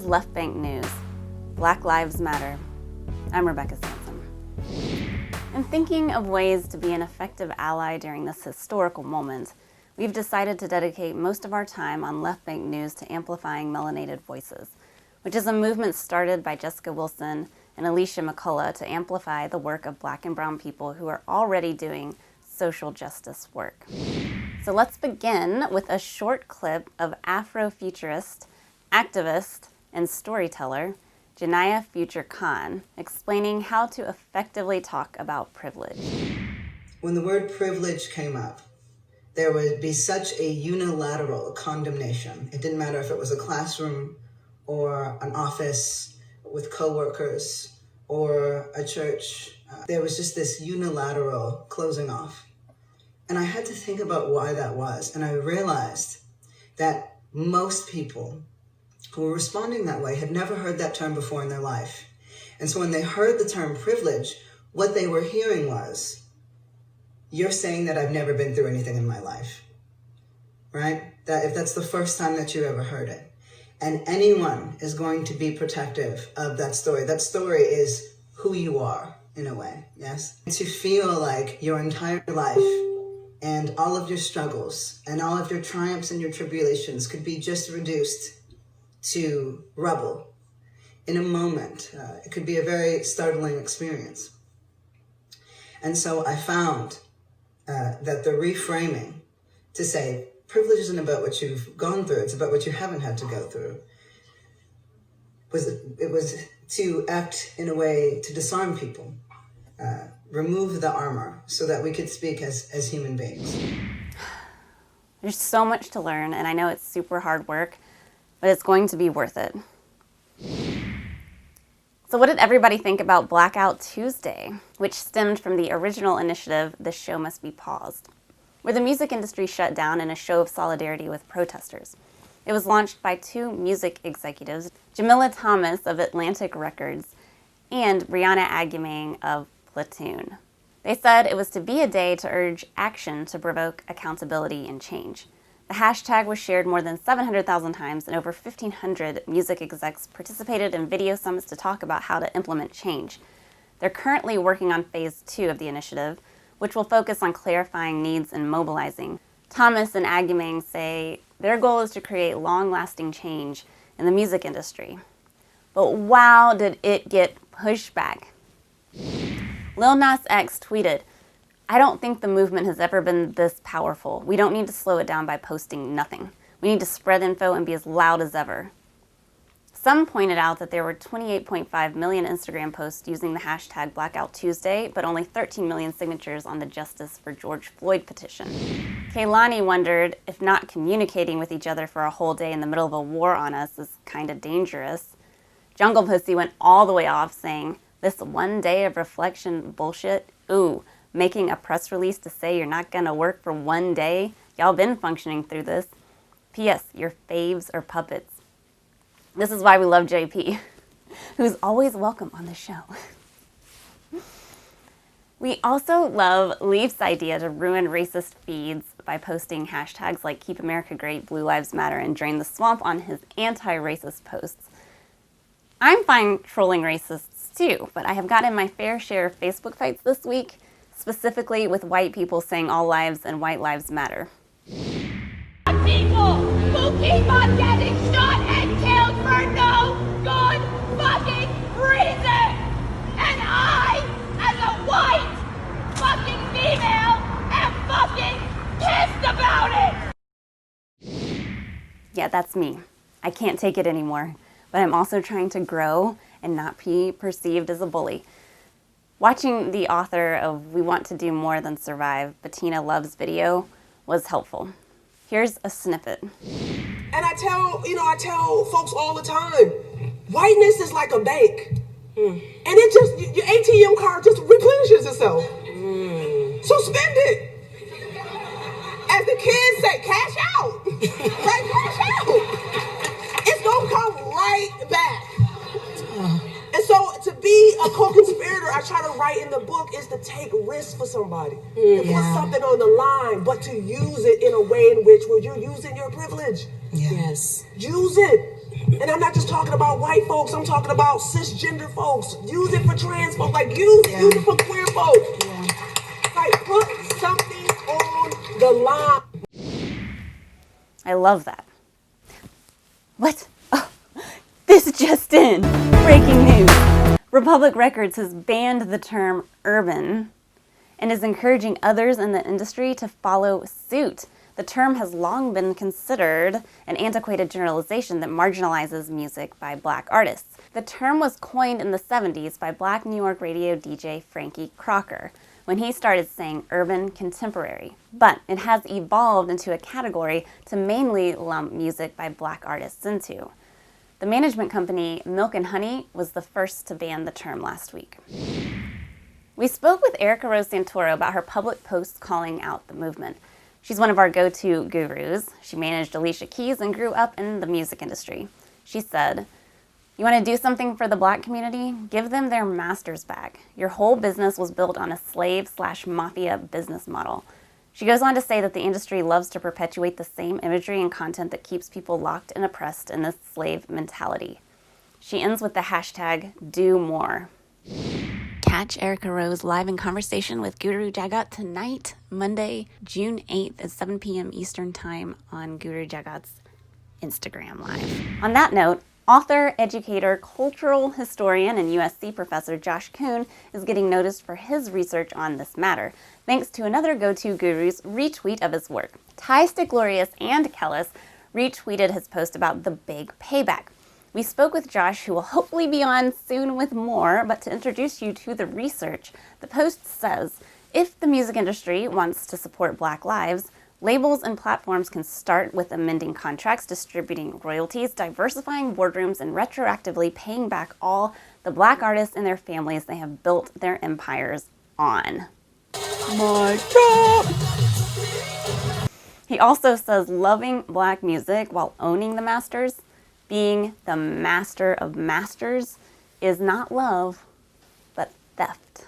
Left Bank News. Black Lives Matter. I'm Rebecca Sansom. In thinking of ways to be an effective ally during this historical moment, we've decided to dedicate most of our time on Left Bank News to amplifying melanated voices, which is a movement started by Jessica Wilson and Alicia McCullough to amplify the work of Black and brown people who are already doing social justice work. So let's begin with a short clip of Afrofuturist, activist, and storyteller Janiyah Future Khan explaining how to effectively talk about privilege. When the word privilege came up, there would be such a unilateral condemnation. It didn't matter if it was a classroom or an office with coworkers or a church. There was just this unilateral closing off. And I had to think about why that was. And I realized that most people who were responding that way had never heard that term before in their life. And so when they heard the term privilege, what they were hearing was, you're saying that I've never been through anything in my life, right? That if that's the first time that you ever heard it. And anyone is going to be protective of that story. That story is who you are, in a way, yes? To feel like your entire life and all of your struggles and all of your triumphs and your tribulations could be just reduced to rubble in a moment. It could be a very startling experience. And so I found that the reframing to say, privilege isn't about what you've gone through, it's about what you haven't had to go through, was to act in a way to disarm people, remove the armor so that we could speak as human beings. There's so much to learn, and I know it's super hard work, but it's going to be worth it. So what did everybody think about Blackout Tuesday, which stemmed from the original initiative, The Show Must Be Paused, where the music industry shut down in a show of solidarity with protesters? It was launched by two music executives, Jamila Thomas of Atlantic Records and Brianna Agumang of Platoon. They said it was to be a day to urge action to provoke accountability and change. The hashtag was shared more than 700,000 times, and over 1,500 music execs participated in video summits to talk about how to implement change. They're currently working on phase 2 of the initiative, which will focus on clarifying needs and mobilizing. Thomas and Agumang say their goal is to create long-lasting change in the music industry. But wow, did it get pushback. Lil Nas X tweeted, "I don't think the movement has ever been this powerful. We don't need to slow it down by posting nothing. We need to spread info and be as loud as ever." Some pointed out that there were 28.5 million Instagram posts using the hashtag Blackout Tuesday, but only 13 million signatures on the Justice for George Floyd petition. Kaylani wondered if not communicating with each other for a whole day in the middle of a war on us is kind of dangerous. Jungle Pussy went all the way off, saying, "This one day of reflection bullshit, ooh, making a press release to say you're not gonna work for one day? Y'all been functioning through this. P.S. Your faves are puppets." This is why we love JP, who's always welcome on the show. We also love Leaf's idea to ruin racist feeds by posting hashtags like Keep America Great, Blue Lives Matter, and Drain the Swamp on his anti-racist posts. I'm fine trolling racists too, but I have gotten my fair share of Facebook fights this week, specifically with white people saying all lives and white lives matter. People who keep on getting shot and killed for no good fucking reason! And I, as a white fucking female, am fucking pissed about it! Yeah, that's me. I can't take it anymore, but I'm also trying to grow and not be perceived as a bully. Watching the author of We Want to Do More Than Survive, Bettina Love's video was helpful. Here's a snippet. And I tell folks all the time, whiteness is like a bank. And it just, your ATM card just replenishes itself. So spend it. As the kids say, cash out. Right, cash out. It's gonna come right back. And so to be a co-conspirator, I try to write in the book, is to take risks for somebody. To put something on the line, but to use it in a way in which you're using your privilege. Yes. Use it. And I'm not just talking about white folks, I'm talking about cisgender folks. Use it for trans folks, like use it for queer folks. Like put something on the line. I love that. What? Oh, this just in. Breaking news. Republic Records has banned the term urban and is encouraging others in the industry to follow suit. The term has long been considered an antiquated generalization that marginalizes music by Black artists. The term was coined in the 70s by Black New York radio DJ Frankie Crocker when he started saying urban contemporary. But it has evolved into a category to mainly lump music by Black artists into. The management company Milk and Honey was the first to ban the term last week. We spoke with Erica Rose Santoro about her public posts calling out the movement. She's one of our go-to gurus. She managed Alicia Keys and grew up in the music industry. She said, "You want to do something for the Black community? Give them their masters back. Your whole business was built on a slave/mafia business model." She goes on to say that the industry loves to perpetuate the same imagery and content that keeps people locked and oppressed in this slave mentality. She ends with the hashtag #DoMore. Catch Erica Rose live in conversation with Guru Jagat tonight, Monday, June 8th at 7 p.m. Eastern Time on Guru Jagat's Instagram Live. On that note, author, educator, cultural historian, and USC professor Josh Kuhn is getting noticed for his research on this matter, thanks to another go-to guru's retweet of his work. Ty Stiglorius and Kellis retweeted his post about the big payback. We spoke with Josh, who will hopefully be on soon with more, but to introduce you to the research, the post says, if the music industry wants to support Black lives, labels and platforms can start with amending contracts, distributing royalties, diversifying boardrooms, and retroactively paying back all the Black artists and their families they have built their empires on. My God! He also says loving Black music while owning the masters, being the master of masters, is not love, but theft.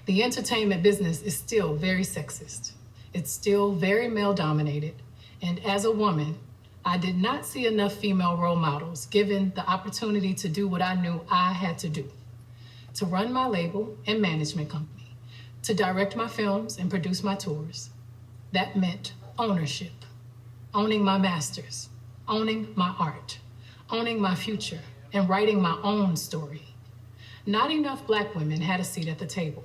The entertainment business is still very sexist. It's still very male-dominated. And as a woman, I did not see enough female role models given the opportunity to do what I knew I had to do. To run my label and management company, to direct my films and produce my tours. That meant ownership, owning my masters, owning my art, owning my future, and writing my own story. Not enough Black women had a seat at the table,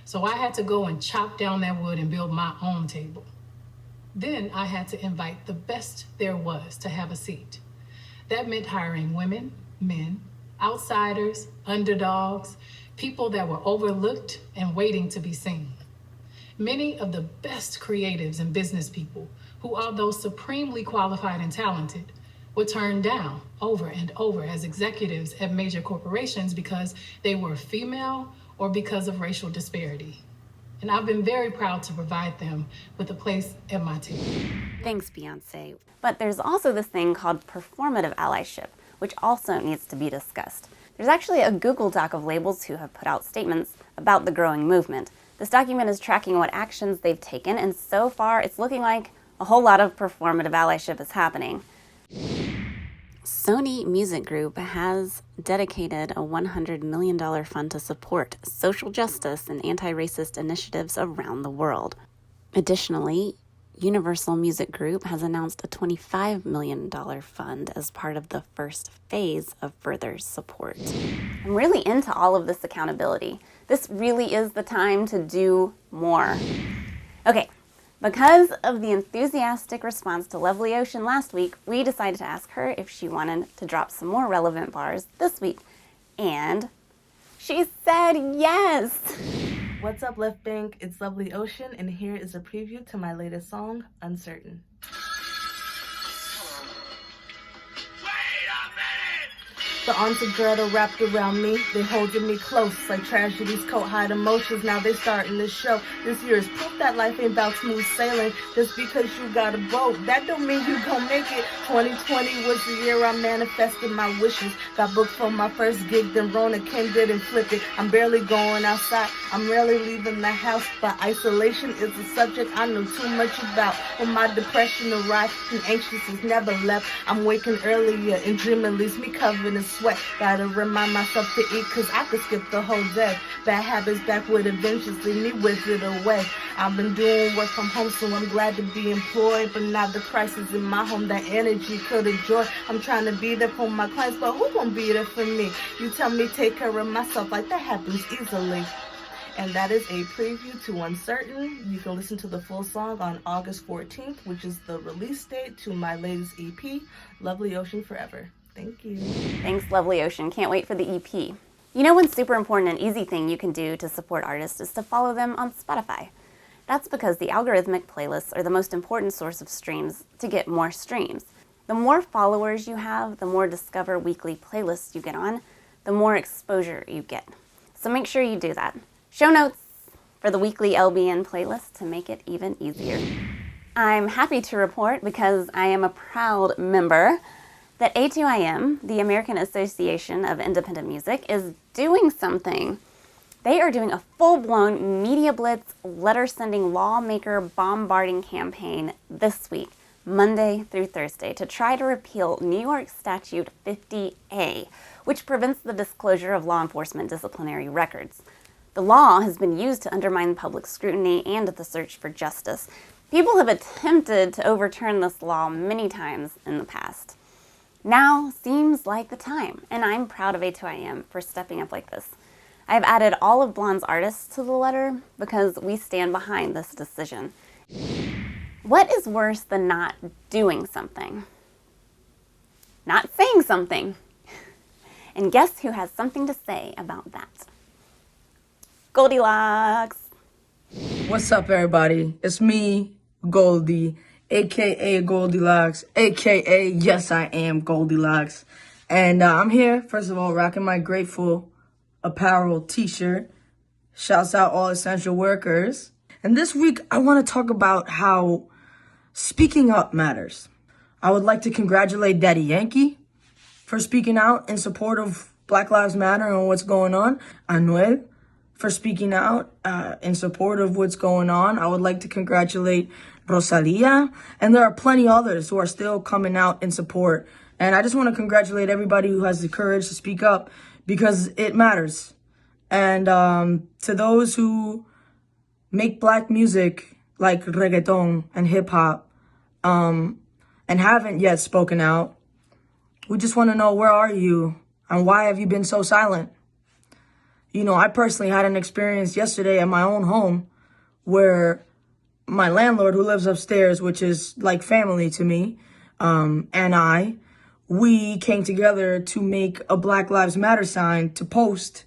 so I had to go and chop down that wood and build my own table. Then I had to invite the best there was to have a seat. That meant hiring women, men, outsiders, underdogs, people that were overlooked and waiting to be seen. Many of the best creatives and business people, who although supremely qualified and talented, were turned down over and over as executives at major corporations because they were female or because of racial disparity. And I've been very proud to provide them with a place at my table. Thanks, Beyonce. But there's also this thing called performative allyship, which also needs to be discussed. There's actually a Google Doc of labels who have put out statements about the growing movement. This document is tracking what actions they've taken, and so far it's looking like a whole lot of performative allyship is happening. Sony Music Group has dedicated a $100 million fund to support social justice and anti-racist initiatives around the world. Additionally, Universal Music Group has announced a $25 million fund as part of the first phase of further support. I'm really into all of this accountability. This really is the time to do more. Okay, because of the enthusiastic response to Lovely Ocean last week, we decided to ask her if she wanted to drop some more relevant bars this week. And she said yes! What's up, Left Bank? It's Lovely Ocean, and here is a preview to my latest song, Uncertain. Wait a minute! The arms of dread are wrapped around me. They holding me close like tragedy's coat hide emotions. Now they starting to show. This year is proof that life ain't about smooth sailing. Just because you got a boat, that don't mean you gon' make it. 2020 was the year I manifested my wishes. Got booked for my first gig, then Rona came, didn't flip it. I'm barely going outside, I'm rarely leaving the house. But isolation is a subject I know too much about. When my depression arrived and anxiousness never left, I'm waking earlier and dreaming leaves me covered in sweat. Gotta remind myself to eat cause I could skip the whole day. Bad habits back with a vengeance, leave me with it away. I've been doing work from home so I'm glad to be employed. But now the crisis in my home, that energy could enjoy. I'm trying to be there for my clients, but who gon' be there for me? You tell me take care of myself, like that happens easily. And that is a preview to Uncertain. You can listen to the full song on August 14th, which is the release date to my latest EP, Lovely Ocean Forever. Thank you. Thanks, Lovely Ocean. Can't wait for the EP. You know, one super important and easy thing you can do to support artists is to follow them on Spotify. That's because the algorithmic playlists are the most important source of streams to get more streams. The more followers you have, the more Discover Weekly playlists you get on, the more exposure you get. So make sure you do that. Show notes for the weekly LBN playlist to make it even easier. I'm happy to report, because I am a proud member, that A2IM, the American Association of Independent Music, is doing something. They are doing a full-blown media blitz, letter-sending, lawmaker bombarding campaign this week, Monday through Thursday, to try to repeal New York Statute 50A, which prevents the disclosure of law enforcement disciplinary records. The law has been used to undermine public scrutiny and the search for justice. People have attempted to overturn this law many times in the past. Now seems like the time, and I'm proud of A2IM for stepping up like this. I've added all of Blonde's artists to the letter because we stand behind this decision. What is worse than not doing something? Not saying something. And guess who has something to say about that? Goldilocks. What's up, everybody? It's me, Goldie, aka Goldilocks, aka yes, I am Goldilocks. And I'm here, first of all, rocking my Grateful Apparel t-shirt. Shouts out all essential workers. And this week, I want to talk about how speaking up matters. I would like to congratulate Daddy Yankee for speaking out in support of Black Lives Matter and what's going on. Anuel for speaking out in support of what's going on. I would like to congratulate Rosalia. And there are plenty others who are still coming out in support. And I just want to congratulate everybody who has the courage to speak up, because it matters. And to those who make black music like reggaeton and hip hop and haven't yet spoken out, we just want to know, where are you and why have you been so silent? You know, I personally had an experience yesterday at my own home where my landlord, who lives upstairs, which is like family to me, and we came together to make a Black Lives Matter sign to post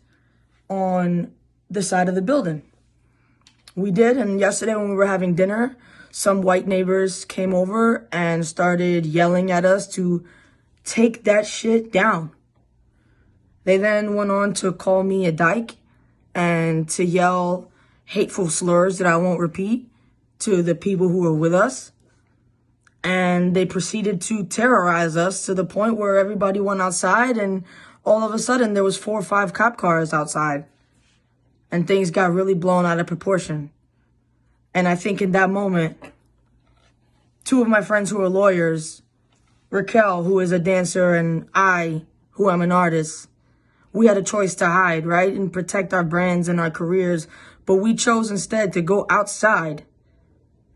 on the side of the building. We did, and yesterday when we were having dinner, some white neighbors came over and started yelling at us to take that shit down. They then went on to call me a dyke and to yell hateful slurs that I won't repeat to the people who were with us. And they proceeded to terrorize us to the point where everybody went outside, and all of a sudden there was 4 or 5 cop cars outside. And things got really blown out of proportion. And I think in that moment, 2 of my friends who are lawyers, Raquel, who is a dancer, and I, who am an artist, we had a choice to hide, right, and protect our brands and our careers. But we chose instead to go outside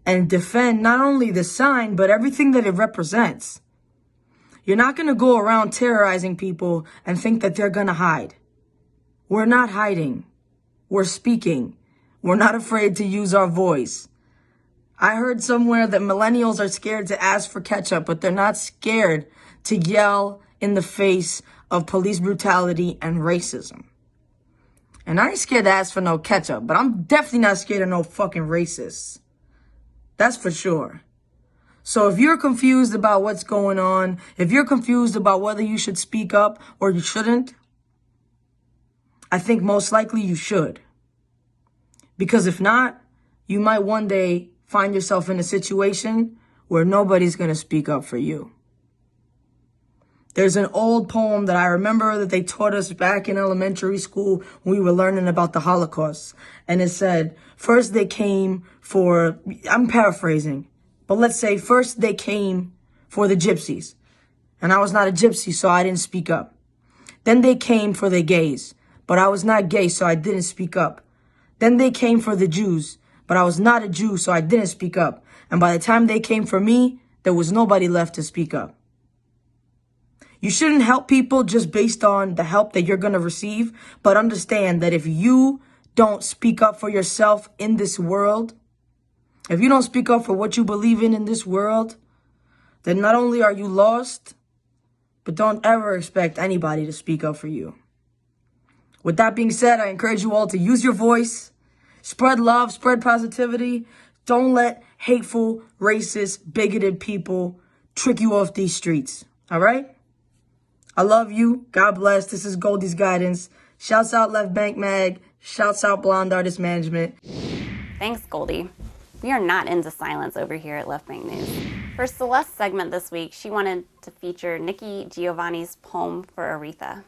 and defend not only the sign, but everything that it represents. You're not going to go around terrorizing people and think that they're going to hide. We're not hiding. We're speaking. We're not afraid to use our voice. I heard somewhere that millennials are scared to ask for ketchup, but they're not scared to yell in the face of police brutality and racism. And I ain't scared to ask for no ketchup, but I'm definitely not scared of no fucking racists. That's for sure. So if you're confused about what's going on, if you're confused about whether you should speak up or you shouldn't, I think most likely you should. Because if not, you might one day find yourself in a situation where nobody's going to speak up for you. There's an old poem that I remember that they taught us back in elementary school when we were learning about the Holocaust. And it said, first they came for, I'm paraphrasing, but let's say first they came for the gypsies. And I was not a gypsy, so I didn't speak up. Then they came for the gays, but I was not gay, so I didn't speak up. Then they came for the Jews, but I was not a Jew, so I didn't speak up. And by the time they came for me, there was nobody left to speak up. You shouldn't help people just based on the help that you're going to receive, but understand that if you don't speak up for yourself in this world, if you don't speak up for what you believe in this world, then not only are you lost, but don't ever expect anybody to speak up for you. With that being said, I encourage you all to use your voice, spread love, spread positivity. Don't let hateful, racist, bigoted people trick you off these streets. All right? I love you. God bless. This is Goldie's Guidance. Shouts out Left Bank Mag. Shouts out Blonde Artist Management. Thanks, Goldie. We are not into silence over here at Left Bank News. For Celeste's segment this week, she wanted to feature Nikki Giovanni's poem for Aretha.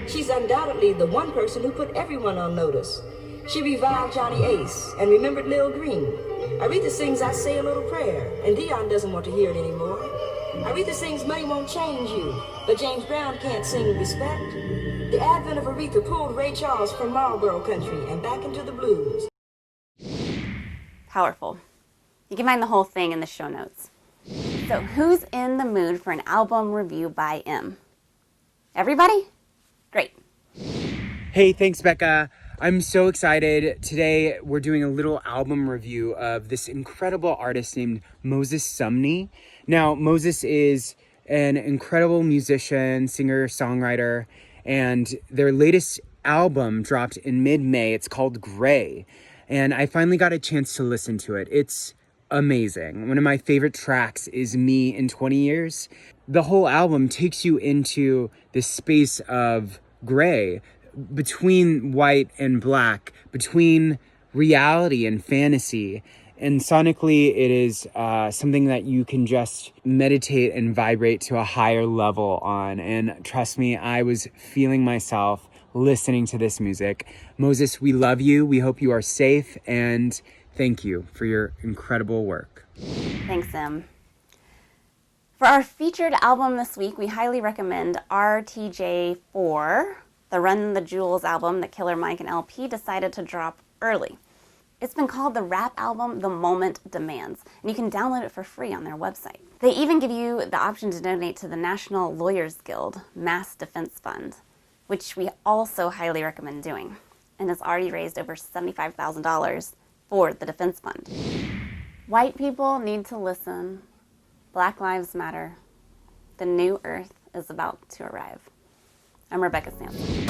She's undoubtedly the one person who put everyone on notice. She revived Johnny Ace and remembered Lil Green. Aretha sings I Say a Little Prayer, and Dion doesn't want to hear it anymore. Aretha sings Money Won't Change You, but James Brown can't sing Respect. The advent of Aretha pulled Ray Charles from Marlboro Country and back into the blues. Powerful. You can find the whole thing in the show notes. So who's in the mood for an album review by M? Everybody? Great. Hey, thanks, Becca. I'm so excited. Today, we're doing a little album review of this incredible artist named Moses Sumney. Now, Moses is an incredible musician, singer, songwriter, and their latest album dropped in mid-May. It's called Gray, and I finally got a chance to listen to it. It's amazing. One of my favorite tracks is Me in 20 Years. The whole album takes you into this space of gray, between white and black, between reality and fantasy. And sonically, it is something that you can just meditate and vibrate to a higher level on. And trust me, I was feeling myself listening to this music. Moses, we love you. We hope you are safe. And thank you for your incredible work. Thanks, Em. For our featured album this week, we highly recommend RTJ4, the Run the Jewels album that Killer Mike and LP decided to drop early. It's been called the rap album The Moment Demands, and you can download it for free on their website. They even give you the option to donate to the National Lawyers Guild Mass Defense Fund, which we also highly recommend doing, and has already raised over $75,000 for the Defense Fund. White people need to listen. Black Lives Matter. The new earth is about to arrive. I'm Rebecca Sampson.